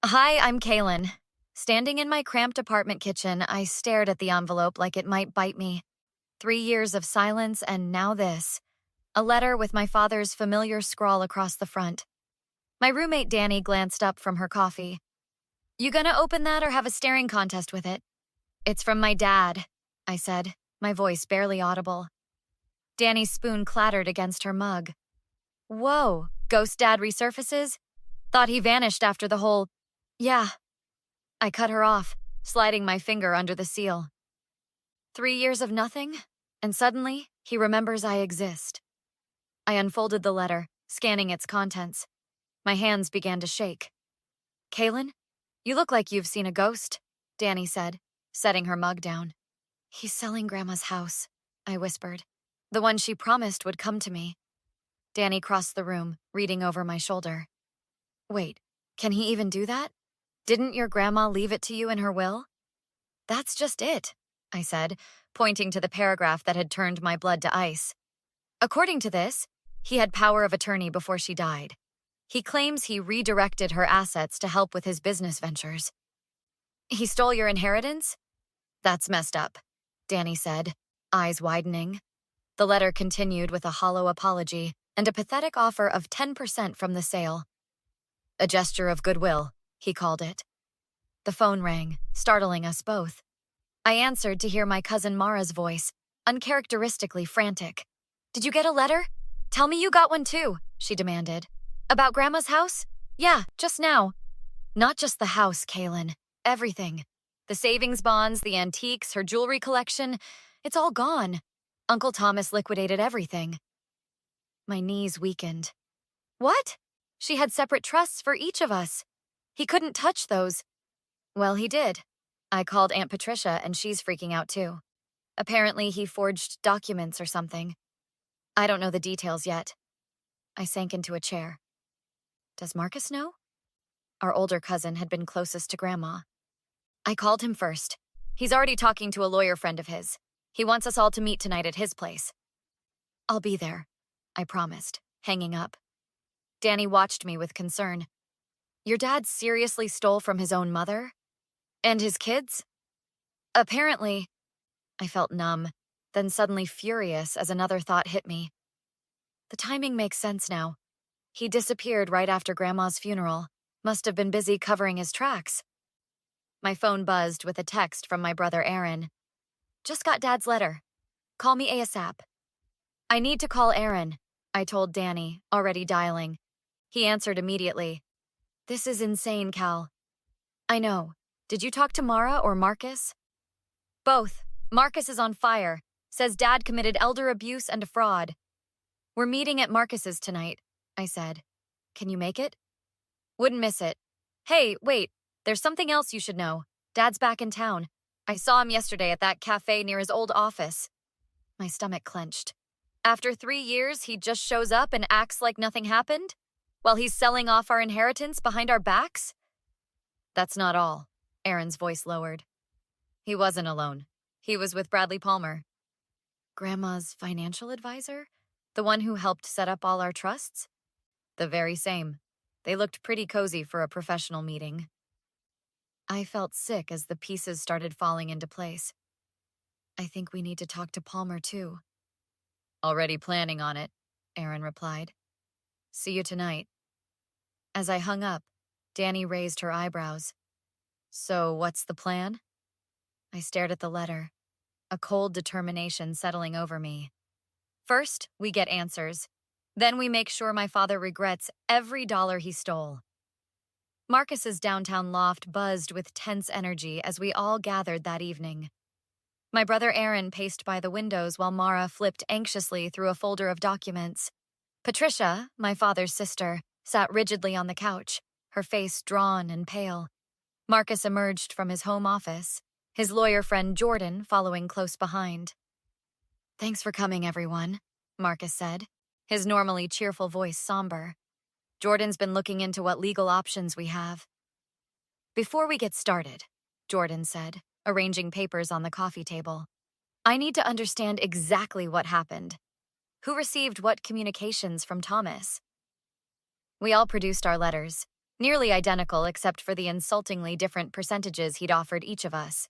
Hi, I'm Kaylin. Standing in my cramped apartment kitchen, I stared at the envelope like it might bite me. 3 years of silence, and now this. A letter with my father's familiar scrawl across the front. My roommate Danny glanced up from her coffee. You gonna open that or have a staring contest with it? It's from my dad, I said, my voice barely audible. Danny's spoon clattered against her mug. Whoa, ghost dad resurfaces? Thought he vanished after the whole. Yeah. I cut her off, sliding my finger under the seal. 3 years of nothing, and suddenly, he remembers I exist. I unfolded the letter, scanning its contents. My hands began to shake. Kaylin, you look like you've seen a ghost, Danny said, setting her mug down. He's selling Grandma's house, I whispered. The one she promised would come to me. Danny crossed the room, reading over my shoulder. Wait, can he even do that? Didn't your grandma leave it to you in her will? That's just it, I said, pointing to the paragraph that had turned my blood to ice. According to this, he had power of attorney before she died. He claims he redirected her assets to help with his business ventures. He stole your inheritance? That's messed up, Danny said, eyes widening. The letter continued with a hollow apology and a pathetic offer of 10% from the sale. A gesture of goodwill, he called it. The phone rang, startling us both. I answered to hear my cousin Mara's voice, uncharacteristically frantic. Did you get a letter? Tell me you got one too, she demanded. About Grandma's house? Yeah, just now. Not just the house, Kaylin. Everything. The savings bonds, the antiques, her jewelry collection. It's all gone. Uncle Thomas liquidated everything. My knees weakened. What? She had separate trusts for each of us. He couldn't touch those. Well, he did. I called Aunt Patricia and she's freaking out too. Apparently he forged documents or something. I don't know the details yet. I sank into a chair. Does Marcus know? Our older cousin had been closest to Grandma. I called him first. He's already talking to a lawyer friend of his. He wants us all to meet tonight at his place. I'll be there, I promised, hanging up. Danny watched me with concern. Your dad seriously stole from his own mother? And his kids? Apparently. I felt numb, then suddenly furious as another thought hit me. The timing makes sense now. He disappeared right after Grandma's funeral. Must have been busy covering his tracks. My phone buzzed with a text from my brother Aaron. Just got Dad's letter. Call me ASAP. I need to call Aaron, I told Danny, already dialing. He answered immediately. This is insane, Cal. I know. Did you talk to Mara or Marcus? Both. Marcus is on fire. Says Dad committed elder abuse and fraud. We're meeting at Marcus's tonight, I said. Can you make it? Wouldn't miss it. Hey, wait. There's something else you should know. Dad's back in town. I saw him yesterday at that cafe near his old office. My stomach clenched. After 3 years, he just shows up and acts like nothing happened? While he's selling off our inheritance behind our backs? That's not all. Aaron's voice lowered. He wasn't alone. He was with Bradley Palmer. Grandma's financial advisor? The one who helped set up all our trusts? The very same. They looked pretty cozy for a professional meeting. I felt sick as the pieces started falling into place. I think we need to talk to Palmer too. Already planning on it, Aaron replied. See you tonight. As I hung up, Danny raised her eyebrows. So what's the plan? I stared at the letter, a cold determination settling over me. First, we get answers. Then we make sure my father regrets every dollar he stole. Marcus's downtown loft buzzed with tense energy as we all gathered that evening. My brother Aaron paced by the windows while Mara flipped anxiously through a folder of documents. Patricia, my father's sister, sat rigidly on the couch, her face drawn and pale. Marcus emerged from his home office, his lawyer friend Jordan following close behind. Thanks for coming, everyone, Marcus said, his normally cheerful voice somber. Jordan's been looking into what legal options we have. Before we get started, Jordan said, arranging papers on the coffee table, I need to understand exactly what happened. Who received what communications from Thomas? We all produced our letters. Nearly identical except for the insultingly different percentages he'd offered each of us.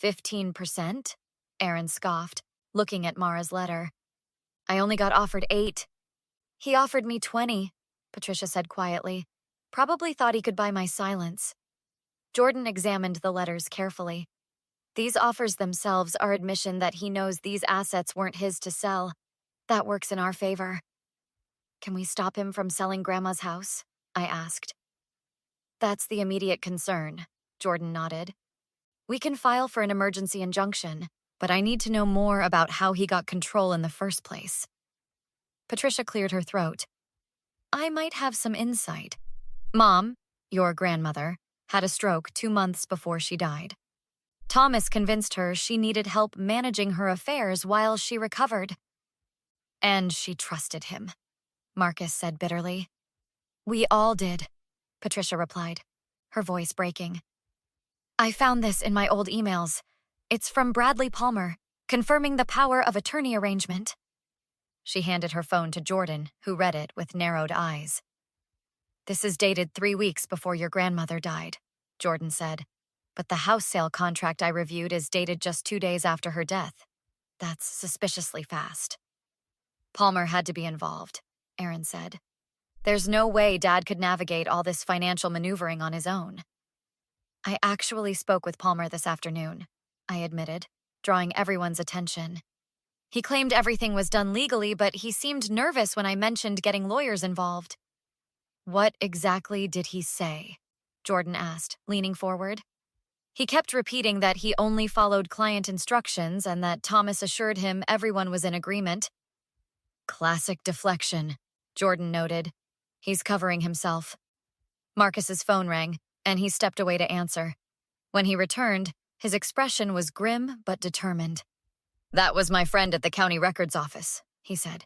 15%? Aaron scoffed, looking at Mara's letter. I only got offered 8. He offered me 20, Patricia said quietly. Probably thought he could buy my silence. Jordan examined the letters carefully. These offers themselves are admission that he knows these assets weren't his to sell. That works in our favor. Can we stop him from selling Grandma's house? I asked. That's the immediate concern, Jordan nodded. We can file for an emergency injunction, but I need to know more about how he got control in the first place. Patricia cleared her throat. I might have some insight. Mom, your grandmother, had a stroke 2 months before she died. Thomas convinced her she needed help managing her affairs while she recovered. And she trusted him, Marcus said bitterly. We all did, Patricia replied, her voice breaking. I found this in my old emails. It's from Bradley Palmer, confirming the power of attorney arrangement. She handed her phone to Jordan, who read it with narrowed eyes. This is dated 3 weeks before your grandmother died, Jordan said. But the house sale contract I reviewed is dated just 2 days after her death. That's suspiciously fast. Palmer had to be involved, Aaron said. There's no way Dad could navigate all this financial maneuvering on his own. I actually spoke with Palmer this afternoon, I admitted, drawing everyone's attention. He claimed everything was done legally, but he seemed nervous when I mentioned getting lawyers involved. What exactly did he say? Jordan asked, leaning forward. He kept repeating that he only followed client instructions and that Thomas assured him everyone was in agreement. Classic deflection, Jordan noted. He's covering himself. Marcus's phone rang, and he stepped away to answer. When he returned, his expression was grim but determined. That was my friend at the county records office, he said.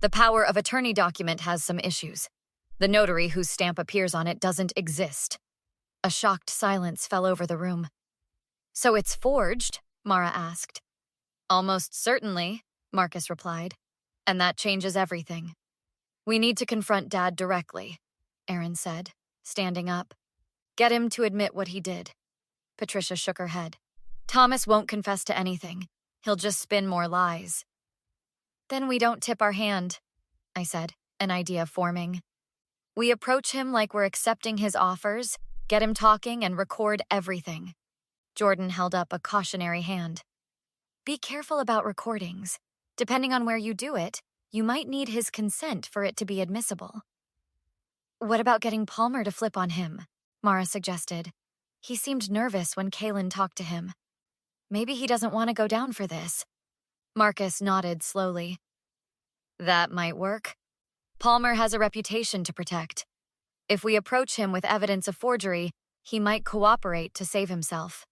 The power of attorney document has some issues. The notary whose stamp appears on it doesn't exist. A shocked silence fell over the room. So it's forged? Mara asked. Almost certainly, Marcus replied. And that changes everything. We need to confront Dad directly, Aaron said, standing up. Get him to admit what he did. Patricia shook her head. Thomas won't confess to anything. He'll just spin more lies. Then we don't tip our hand, I said, an idea forming. We approach him like we're accepting his offers, get him talking, and record everything. Jordan held up a cautionary hand. Be careful about recordings. Depending on where you do it, you might need his consent for it to be admissible. What about getting Palmer to flip on him? Mara suggested. He seemed nervous when Kaylin talked to him. Maybe he doesn't want to go down for this. Marcus nodded slowly. That might work. Palmer has a reputation to protect. If we approach him with evidence of forgery, he might cooperate to save himself.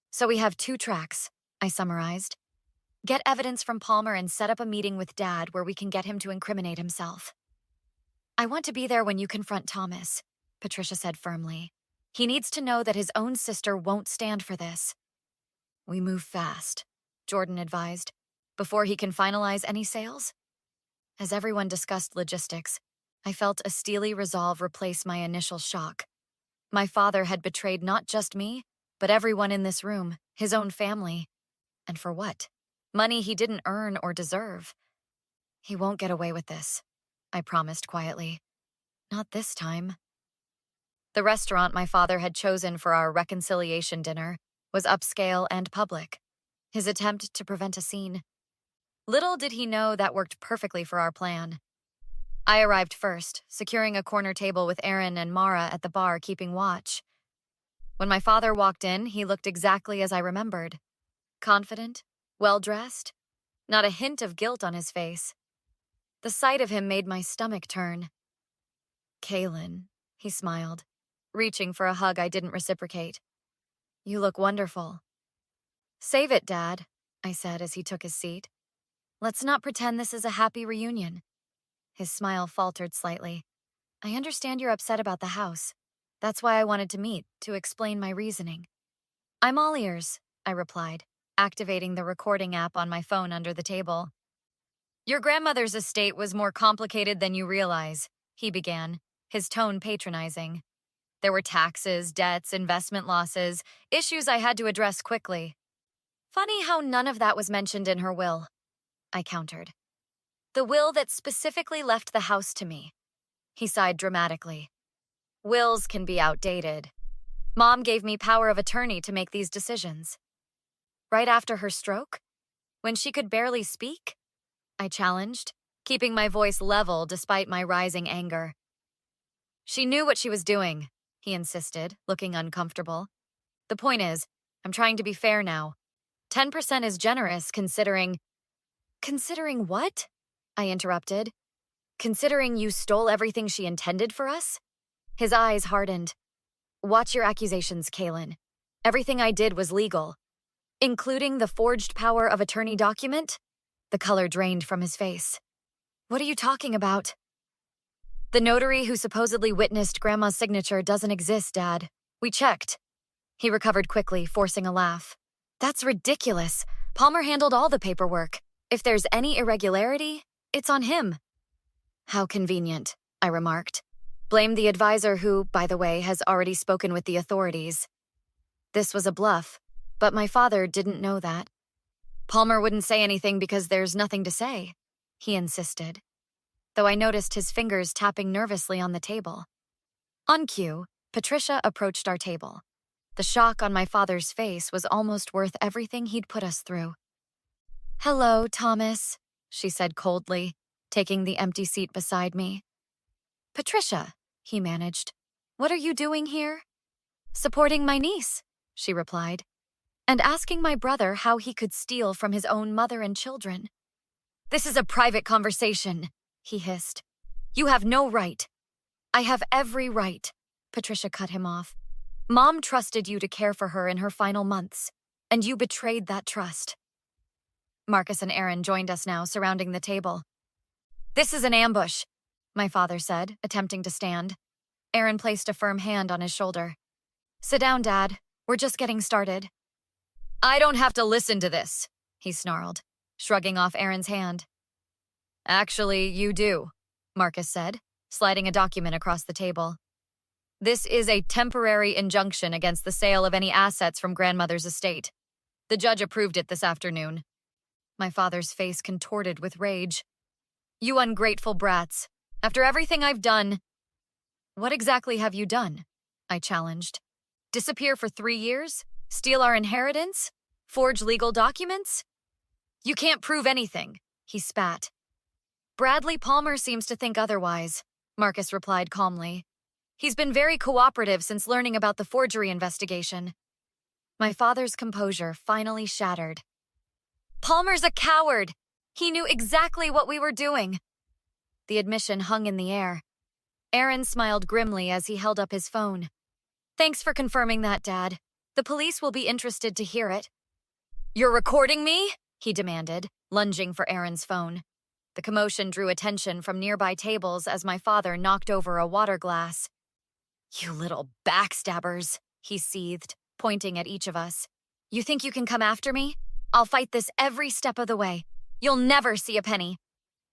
So we have 2 tracks, I summarized. Get evidence from Palmer and set up a meeting with Dad where we can get him to incriminate himself. I want to be there when you confront Thomas, Patricia said firmly. He needs to know that his own sister won't stand for this. We move fast, Jordan advised, before he can finalize any sales. As everyone discussed logistics, I felt a steely resolve replace my initial shock. My father had betrayed not just me, but everyone in this room, his own family. And for what? Money he didn't earn or deserve. He won't get away with this, I promised quietly. Not this time. The restaurant my father had chosen for our reconciliation dinner was upscale and public, his attempt to prevent a scene. Little did he know that worked perfectly for our plan. I arrived first, securing a corner table with Aaron and Mara at the bar keeping watch. When my father walked in, he looked exactly as I remembered. Confident, well-dressed, not a hint of guilt on his face. The sight of him made my stomach turn. Kaylin, he smiled, reaching for a hug I didn't reciprocate. You look wonderful. Save it, Dad, I said as he took his seat. Let's not pretend this is a happy reunion. His smile faltered slightly. I understand you're upset about the house. That's why I wanted to meet, to explain my reasoning. I'm all ears, I replied, activating the recording app on my phone under the table. Your grandmother's estate was more complicated than you realize, he began, his tone patronizing. There were taxes, debts, investment losses, issues I had to address quickly. Funny how none of that was mentioned in her will, I countered. The will that specifically left the house to me. He sighed dramatically. Wills can be outdated. Mom gave me power of attorney to make these decisions. Right after her stroke? When she could barely speak? I challenged, keeping my voice level despite my rising anger. She knew what she was doing, he insisted, looking uncomfortable. The point is, I'm trying to be fair now. 10% is generous considering… Considering what? I interrupted. Considering you stole everything she intended for us? His eyes hardened. Watch your accusations, Kaylin. Everything I did was legal. Including the forged power of attorney document? The color drained from his face. What are you talking about? The notary who supposedly witnessed Grandma's signature doesn't exist, Dad. We checked. He recovered quickly, forcing a laugh. That's ridiculous. Palmer handled all the paperwork. If there's any irregularity, it's on him. How convenient, I remarked. Blame the advisor who, by the way, has already spoken with the authorities. This was a bluff, but my father didn't know that. Palmer wouldn't say anything because there's nothing to say, he insisted, though I noticed his fingers tapping nervously on the table. On cue, Patricia approached our table. The shock on my father's face was almost worth everything he'd put us through. Hello, Thomas, she said coldly, taking the empty seat beside me. Patricia, he managed. What are you doing here? Supporting my niece, she replied, and asking my brother how he could steal from his own mother and children. This is a private conversation, he hissed. You have no right. I have every right, Patricia cut him off. Mom trusted you to care for her in her final months, and you betrayed that trust. Marcus and Aaron joined us now, surrounding the table. This is an ambush, my father said, attempting to stand. Aaron placed a firm hand on his shoulder. Sit down, Dad. We're just getting started. I don't have to listen to this, he snarled, shrugging off Aaron's hand. Actually, you do, Marcus said, sliding a document across the table. This is a temporary injunction against the sale of any assets from grandmother's estate. The judge approved it this afternoon. My father's face contorted with rage. You ungrateful brats. After everything I've done… What exactly have you done? I challenged. Disappear for 3 years? Steal our inheritance? Forge legal documents? You can't prove anything, he spat. Bradley Palmer seems to think otherwise, Marcus replied calmly. He's been very cooperative since learning about the forgery investigation. My father's composure finally shattered. Palmer's a coward! He knew exactly what we were doing. The admission hung in the air. Aaron smiled grimly as he held up his phone. Thanks for confirming that, Dad. The police will be interested to hear it. You're recording me? He demanded, lunging for Aaron's phone. The commotion drew attention from nearby tables as my father knocked over a water glass. You little backstabbers, he seethed, pointing at each of us. You think you can come after me? I'll fight this every step of the way. You'll never see a penny.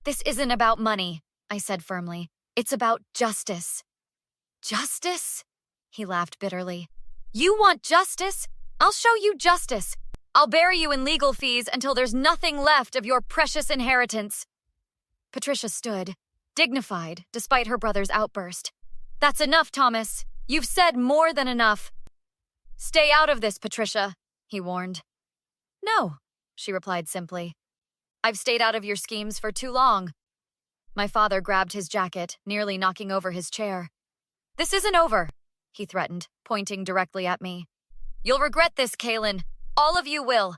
This isn't about money, I said firmly. It's about justice. Justice? He laughed bitterly. You want justice? I'll show you justice. I'll bury you in legal fees until there's nothing left of your precious inheritance. Patricia stood, dignified, despite her brother's outburst. That's enough, Thomas. You've said more than enough. Stay out of this, Patricia, he warned. No, she replied simply. I've stayed out of your schemes for too long. My father grabbed his jacket, nearly knocking over his chair. This isn't over, he threatened, pointing directly at me. You'll regret this, Kaylin. All of you will.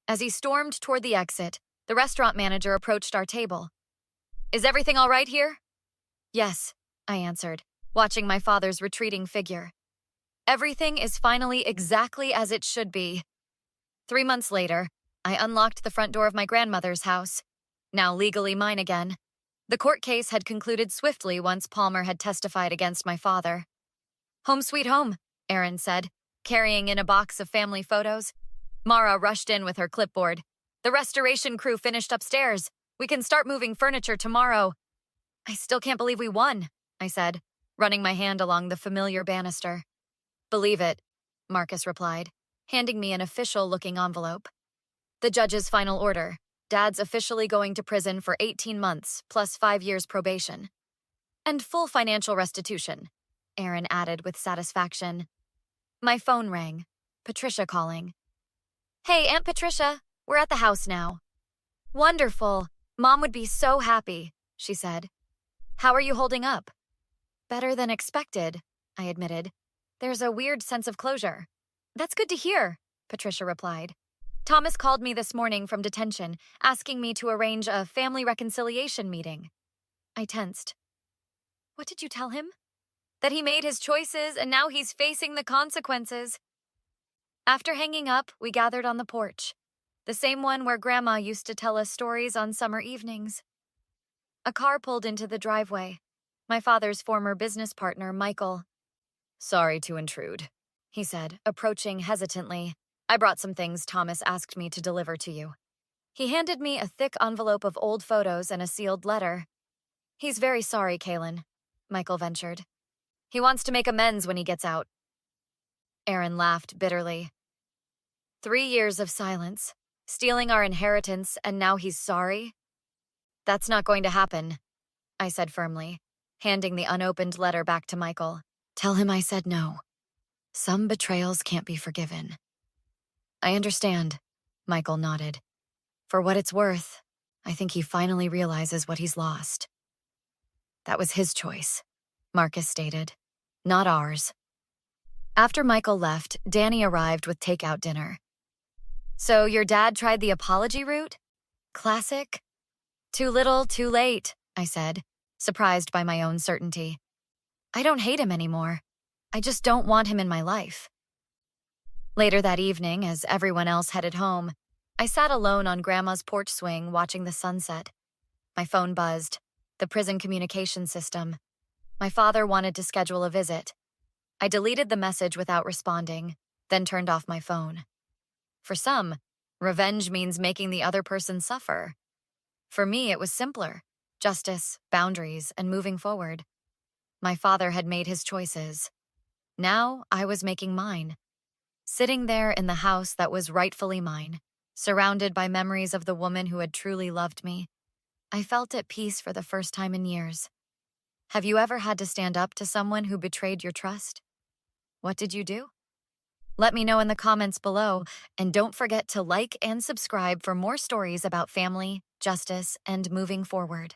As he stormed toward the exit, the restaurant manager approached our table. Is everything all right here? Yes, I answered, watching my father's retreating figure. Everything is finally exactly as it should be. 3 months later, I unlocked the front door of my grandmother's house, now legally mine again. The court case had concluded swiftly once Palmer had testified against my father. Home sweet home, Aaron said, carrying in a box of family photos. Mara rushed in with her clipboard. The restoration crew finished upstairs. We can start moving furniture tomorrow. I still can't believe we won, I said, running my hand along the familiar banister. Believe it, Marcus replied, handing me an official-looking envelope. The judge's final order. Dad's officially going to prison for 18 months, plus 5 years probation. And full financial restitution, Aaron added with satisfaction. My phone rang. Patricia calling. Hey, Aunt Patricia, we're at the house now. Wonderful. Mom would be so happy, she said. How are you holding up? Better than expected, I admitted. There's a weird sense of closure. That's good to hear, Patricia replied. Thomas called me this morning from detention, asking me to arrange a family reconciliation meeting. I tensed. What did you tell him? That he made his choices and now he's facing the consequences. After hanging up, we gathered on the porch, the same one where Grandma used to tell us stories on summer evenings. A car pulled into the driveway. My father's former business partner, Michael. Sorry to intrude, he said, approaching hesitantly. I brought some things Thomas asked me to deliver to you. He handed me a thick envelope of old photos and a sealed letter. He's very sorry, Kaylin, Michael ventured. He wants to make amends when he gets out. Aaron laughed bitterly. 3 years of silence, stealing our inheritance, and now he's sorry? That's not going to happen, I said firmly, handing the unopened letter back to Michael. Tell him I said no. Some betrayals can't be forgiven. I understand, Michael nodded. For what it's worth, I think he finally realizes what he's lost. That was his choice, Marcus stated, not ours. After Michael left, Danny arrived with takeout dinner. So your dad tried the apology route? Classic? Too little, too late, I said, surprised by my own certainty. I don't hate him anymore. I just don't want him in my life. Later that evening, as everyone else headed home, I sat alone on Grandma's porch swing watching the sunset. My phone buzzed. The prison communication system. My father wanted to schedule a visit. I deleted the message without responding, then turned off my phone. For some, revenge means making the other person suffer. For me, it was simpler. Justice, boundaries, and moving forward. My father had made his choices. Now I was making mine. Sitting there in the house that was rightfully mine, surrounded by memories of the woman who had truly loved me, I felt at peace for the first time in years. Have you ever had to stand up to someone who betrayed your trust? What did you do? Let me know in the comments below, and don't forget to like and subscribe for more stories about family, justice, and moving forward.